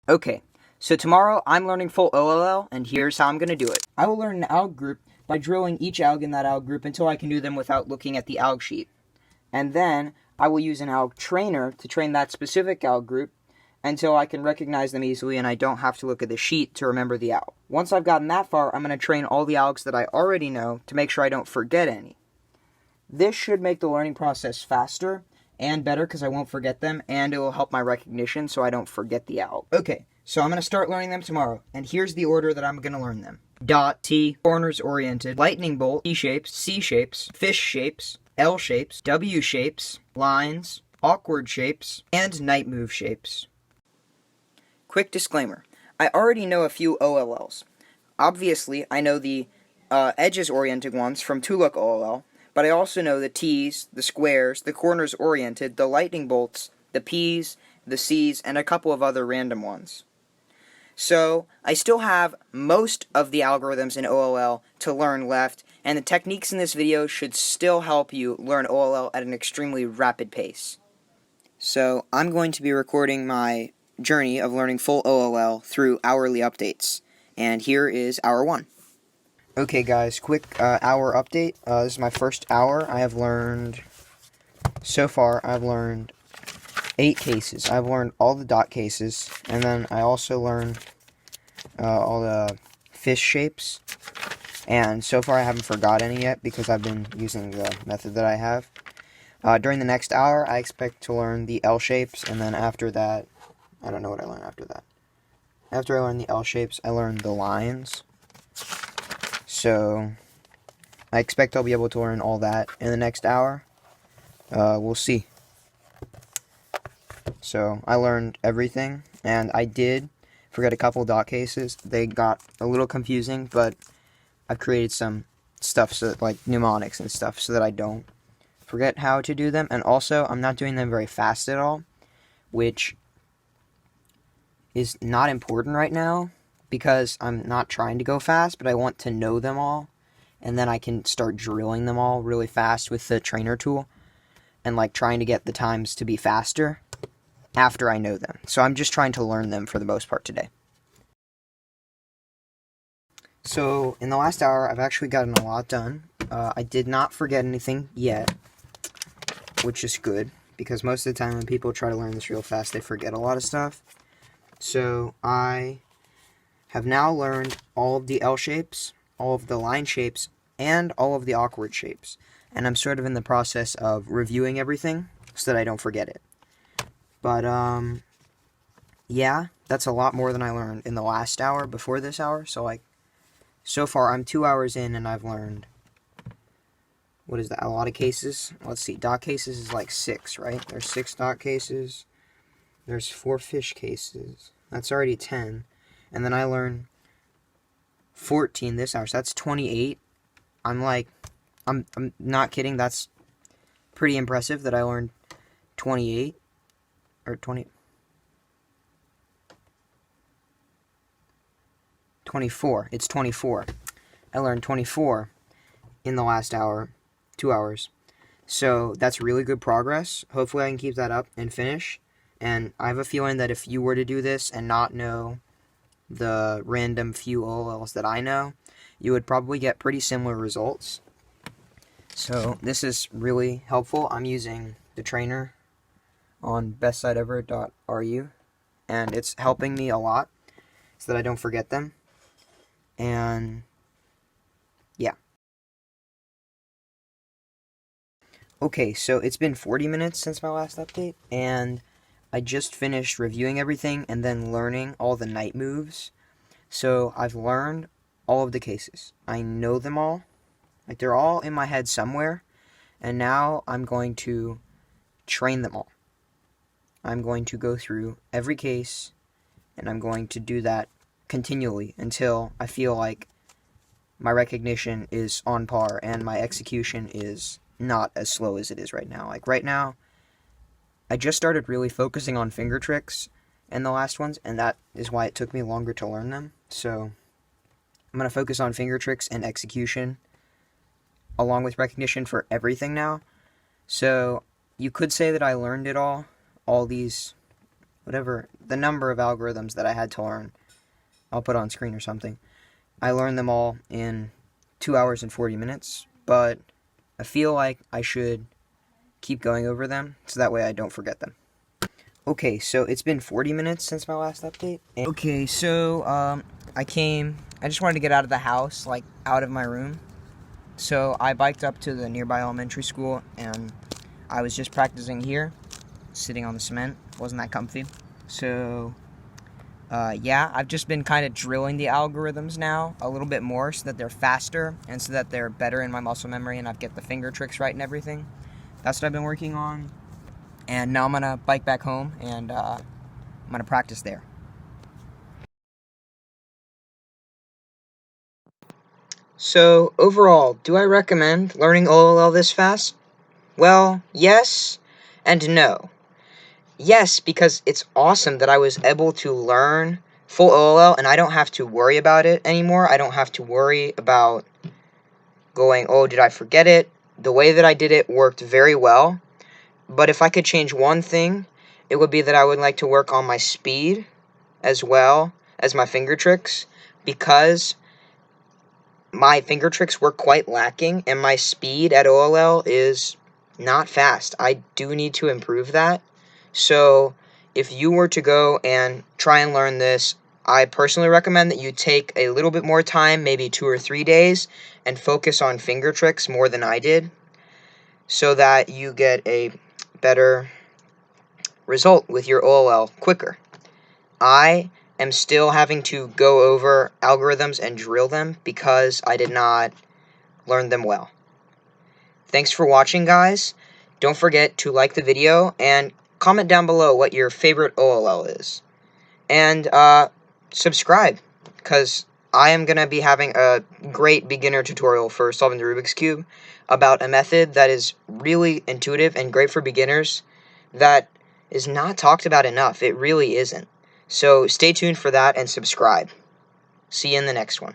Okay, so tomorrow I'm learning full OLL, and here's how I'm going to do it. I will learn an alg group by drilling each alg in that alg group until I can do them without looking at the alg sheet. And then I will use an alg trainer to train that specific alg group until I can recognize them easily and I don't have to look at the sheet to remember the alg. Once I've gotten that far, I'm going to train all the algs that I already know to make sure I don't forget any. This should make the learning process faster and better because I won't forget them, and it will help my recognition so I don't forget the alg. Okay, so I'm going to start learning them tomorrow, and here's the order that I'm going to learn them. Dot, T, corners oriented, lightning bolt, T shapes, C shapes, fish shapes, L shapes, W shapes, lines, awkward shapes, and night move shapes. Quick disclaimer, I already know a few OLLs. Obviously, I know the edges oriented ones from 2-look OLL, but I also know the T's, the squares, the corners oriented, the lightning bolts, the P's, the C's, and a couple of other random ones. So, I still have most of the algorithms in OLL to learn left, and the techniques in this video should still help you learn OLL at an extremely rapid pace. So, I'm going to be recording my journey of learning full OLL through hourly updates, and here is hour 1. Okay guys, quick hour update. This is my first hour. So far I've learned 8 cases. I've learned all the dot cases, and then I also learned all the fish shapes, and so far I haven't forgot any yet because I've been using the method that I have. During the next hour, I expect to learn the L shapes, and then after that, I don't know what I learn after that. After I learn the L shapes, I learn the lines. So, I expect I'll be able to learn all that in the next hour. We'll see. So, I learned everything, and I did forget a couple dot cases. They got a little confusing, but I've created some stuff, so like mnemonics and stuff, so that I don't forget how to do them. And also, I'm not doing them very fast at all, which is not important right now, because I'm not trying to go fast, but I want to know them all, and then I can start drilling them all really fast with the trainer tool, and like trying to get the times to be faster after I know them. So I'm just trying to learn them for the most part today. So in the last hour, I've actually gotten a lot done. I did not forget anything yet, which is good, because most of the time when people try to learn this real fast, they forget a lot of stuff. So I have now learned all of the L shapes, all of the line shapes, and all of the awkward shapes. And I'm sort of in the process of reviewing everything so that I don't forget it. But, yeah, that's a lot more than I learned in the last hour before this hour. So, like, so far I'm 2 hours in and I've learned, what is that, a lot of cases? Let's see, dot cases is like 6, right? There's 6 dot cases. There's 4 fish cases. That's already 10. And then I learned 14 this hour, so that's 28. I'm not kidding, that's pretty impressive that I learned 28, or 24, it's 24. I learned 24 in the last hour, 2 hours. So that's really good progress. Hopefully I can keep that up and finish. And I have a feeling that if you were to do this and not know the random few OLLs that I know, you would probably get pretty similar results. So this is really helpful. I'm using the trainer on bestsiteever.ru, and it's helping me a lot so that I don't forget them. And yeah. Okay, so it's been 40 minutes since my last update, and I just finished reviewing everything and then learning all the night moves. So I've learned all of the cases. I know them all. Like, they're all in my head somewhere. And now I'm going to train them all. I'm going to go through every case, and I'm going to do that continually until I feel like my recognition is on par and my execution is not as slow as it is right now. Like, right now, I just started really focusing on finger tricks in the last ones, and that is why it took me longer to learn them. So I'm going to focus on finger tricks and execution along with recognition for everything now. So you could say that I learned it all these whatever, the number of algorithms that I had to learn. I'll put on screen or something. I learned them all in 2 hours and 40 minutes, but I feel like I should keep going over them so that way I don't forget them. Okay, so it's been 40 minutes since my last update. Okay, so I just wanted to get out of the house, like out of my room. So I biked up to the nearby elementary school and I was just practicing here, sitting on the cement. Wasn't that comfy. So yeah, I've just been kind of drilling the algorithms now a little bit more so that they're faster and so that they're better in my muscle memory and I get the finger tricks right and everything. That's what I've been working on. And now I'm going to bike back home and I'm going to practice there. So, overall, do I recommend learning OLL this fast? Well, yes and no. Yes, because it's awesome that I was able to learn full OLL and I don't have to worry about it anymore. I don't have to worry about going, oh, did I forget it? The way that I did it worked very well. But if I could change one thing, it would be that I would like to work on my speed as well as my finger tricks, because my finger tricks were quite lacking and my speed at OLL is not fast. I do need to improve that. So if you were to go and try and learn this, I personally recommend that you take a little bit more time, maybe 2 or 3 days, and focus on finger tricks more than I did, so that you get a better result with your OLL quicker. I am still having to go over algorithms and drill them because I did not learn them well. Thanks for watching, guys. Don't forget to like the video and comment down below what your favorite OLL is. And subscribe, because I am going to be having a great beginner tutorial for solving the Rubik's Cube about a method that is really intuitive and great for beginners that is not talked about enough. It really isn't. So stay tuned for that and subscribe. See you in the next one.